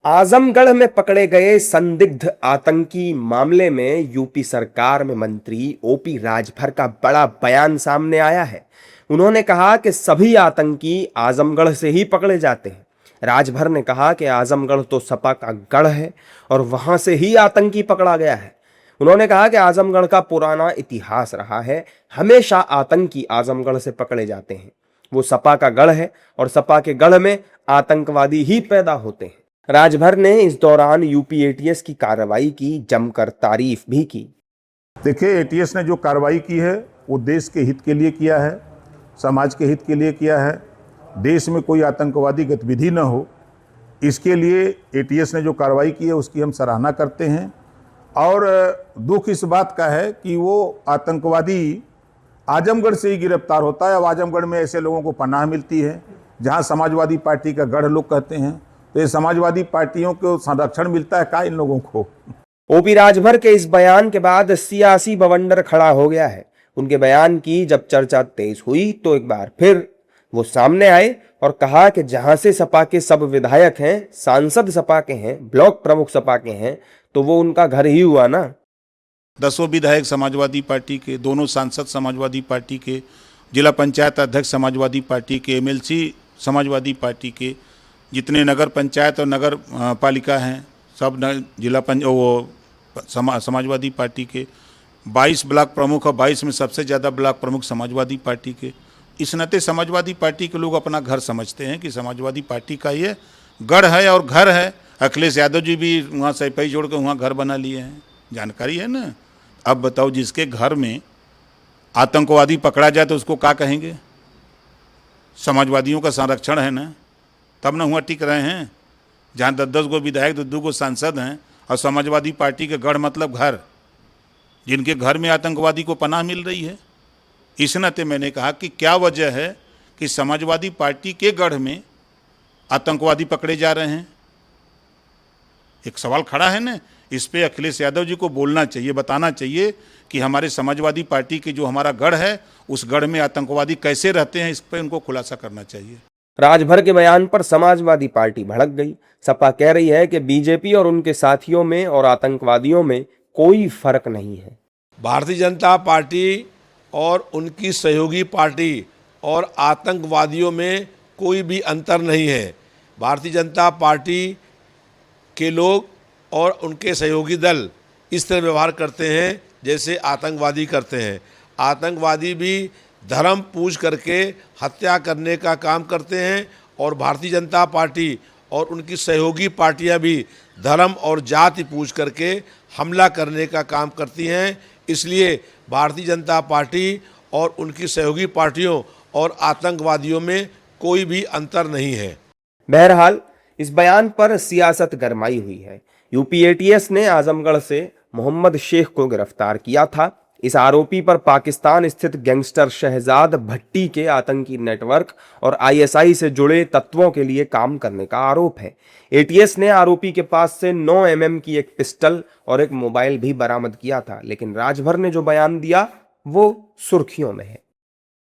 आजमगढ़ में पकड़े गए संदिग्ध आतंकी मामले में यूपी सरकार में मंत्री ओपी राजभर का बड़ा बयान सामने आया है। उन्होंने कहा कि सभी आतंकी आजमगढ़ से ही पकड़े जाते हैं। राजभर ने कहा कि आजमगढ़ तो सपा का गढ़ है और वहां से ही आतंकी पकड़ा गया है। उन्होंने कहा कि आजमगढ़ का पुराना इतिहास रहा है, हमेशा आतंकी आजमगढ़ से पकड़े जाते हैं। वो सपा का गढ़ है और सपा के गढ़ में आतंकवादी ही पैदा होते हैं। राजभर ने इस दौरान यूपी एटीएस की कार्रवाई की जमकर तारीफ भी की। देखिए, एटीएस ने जो कार्रवाई की है वो देश के हित के लिए किया है, समाज के हित के लिए किया है। देश में कोई आतंकवादी गतिविधि न हो, इसके लिए एटीएस ने जो कार्रवाई की है उसकी हम सराहना करते हैं। और दुख इस बात का है कि वो आतंकवादी आजमगढ़ से ही गिरफ्तार होता है। अब आजमगढ़ में ऐसे लोगों को पनाह मिलती है जहां समाजवादी पार्टी का गढ़ लोग कहते हैं, तो ये समाजवादी पार्टियों को संरक्षण मिलता है का इन लोगों को। ओपी राजभर के इस बयान के बाद सियासी बवंडर खड़ा हो गया है। उनके बयान की जब चर्चा तेज हुई तो एक बार फिर वो सामने आए और कहा कि जहां से सपा के सब विधायक हैं, सांसद सपा के हैं, ब्लॉक प्रमुख सपा के हैं, तो वो उनका घर ही हुआ ना। 10 विधायक समाजवादी पार्टी के, दोनों सांसद समाजवादी पार्टी के, जिला पंचायत अध्यक्ष समाजवादी पार्टी के, एमएलसी समाजवादी पार्टी के, जितने नगर पंचायत और नगर पालिका हैं सब समाजवादी पार्टी के, 22 ब्लॉक प्रमुख और 22 में सबसे ज़्यादा ब्लॉक प्रमुख समाजवादी पार्टी के। इस नाते समाजवादी पार्टी के लोग अपना घर समझते हैं कि समाजवादी पार्टी का ये गढ़ है और घर है। अखिलेश यादव जी भी वहाँ सैपाई जोड़ कर वहाँ घर बना लिए हैं, जानकारी है ना। अब बताओ, जिसके घर में आतंकवादी पकड़ा जाए तो उसको क्या कहेंगे? समाजवादियों का संरक्षण है ना, तब ना हुआ टिक रहे हैं। जहाँ 10 गो विधायक, 2 गो सांसद हैं और समाजवादी पार्टी के गढ़ मतलब घर, जिनके घर में आतंकवादी को पनाह मिल रही है। इस नाते मैंने कहा कि क्या वजह है कि समाजवादी पार्टी के गढ़ में आतंकवादी पकड़े जा रहे हैं। एक सवाल खड़ा है ना। इस पे अखिलेश यादव जी को बोलना चाहिए, बताना चाहिए कि हमारे समाजवादी पार्टी के जो हमारा गढ़ है उस गढ़ में आतंकवादी कैसे रहते हैं। इस पर उनको खुलासा करना चाहिए। राजभर के बयान पर समाजवादी पार्टी भड़क गई। सपा कह रही है कि बीजेपी और उनके साथियों में और आतंकवादियों में कोई फर्क नहीं है। भारतीय जनता पार्टी और उनकी सहयोगी पार्टी और आतंकवादियों में कोई भी अंतर नहीं है। भारतीय जनता पार्टी के लोग और उनके सहयोगी दल इस तरह व्यवहार करते हैं जैसे आतंकवादी करते हैं। आतंकवादी भी धर्म पूज करके हत्या करने का काम करते हैं और भारतीय जनता पार्टी और उनकी सहयोगी पार्टियां भी धर्म और जाति पूज करके हमला करने का काम करती हैं। इसलिए भारतीय जनता पार्टी और उनकी सहयोगी पार्टियों और आतंकवादियों में कोई भी अंतर नहीं है। बहरहाल इस बयान पर सियासत गरमाई हुई है। यूपी एटीएस ने आजमगढ़ से मोहम्मद शेख को गिरफ्तार किया था। इस आरोपी पर पाकिस्तान स्थित गैंगस्टर शहजाद भट्टी के आतंकी नेटवर्क और आईएसआई से जुड़े तत्वों के लिए काम करने का आरोप है। एटीएस ने आरोपी के पास से 9 mm की एक पिस्टल और एक मोबाइल भी बरामद किया था, लेकिन राजभर ने जो बयान दिया वो सुर्खियों में है।